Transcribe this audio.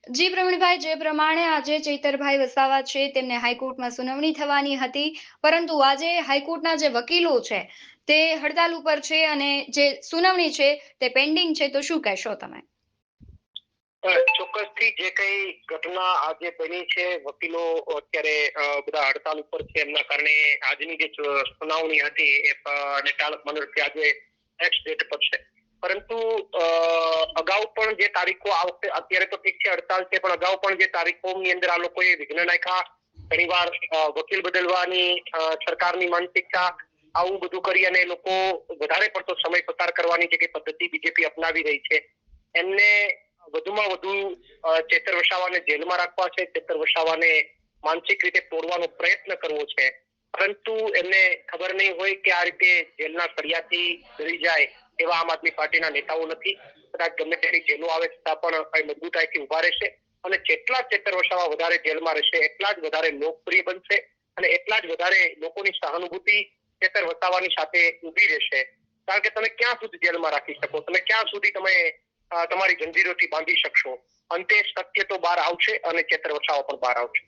જી પ્રવીણભાઈ, જે પ્રમાણે આજે ચૈતરભાઈ વસાવા છે તેમને હાઈકોર્ટમાં સુનાવણી થવાની હતી, પરંતુ આજે હાઈકોર્ટના જે વકીલો છે તે હડતાલ ઉપર છે અને જે સુનાવણી છે તે પેન્ડિંગ છે. તો શું કહેશો તમે? ચોક્કસથી જે કઈ ઘટના આજે બની છે, વકીલો અત્યારે બધા હડતાલ ઉપર છે, એમના કારણે આજની જે સુનાવણી હતી એ અને ચાલક મંડળથી આજે નેક્સ્ટ ડેટ પર છે. પરંતુ અગાઉ પણ જે તારીખો આ વખતે અત્યારે તો ઠીક છે હડતાલ છે, પણ અગાઉ પણ જે તારીખોની અંદર આ લોકોએ વિઘ્ન નાખ્યા. ઘણીવાર વકીલ બદલવાની સરકારની માનસિકતા, આવું બધું કરી અને લોકો વધારે પડતો સમય પસાર કરવાની જે પદ્ધતિ બીજેપી અપનાવી રહી છે, એમને વધુમાં વધુ ચેતર વસાવાને જેલમાં રાખવા છે, ચેતર વસાવાને માનસિક રીતે તોડવાનો પ્રયત્ન કરવો છે. પરંતુ એમને ખબર નહીં હોય કે આ રીતે જેલના સળિયાથી ડરી જાય એવા આમ આદમી પાર્ટીના નેતાઓ નથી. કદાચ ગમે તેટલી જેલો આવે છતાં પણ કઈ મજબૂતાઈથી ઉભા રહેશે અને જેટલા ચેતર વસાવા વધારે જેલમાં રહેશે એટલા જ વધારે લોકપ્રિય બનશે અને એટલા જ વધારે લોકોની સહાનુભૂતિ ચેતર વસાવાની સાથે ઊભી રહેશે. કારણ કે તમે ક્યાં સુધી જેલમાં રાખી શકો, તમે ક્યાં સુધી તમે તમારી જંજીરોથી બાંધી શકશો? અંતે સત્ય તો બહાર આવશે અને ચેતર વસાવા પણ બહાર આવશે.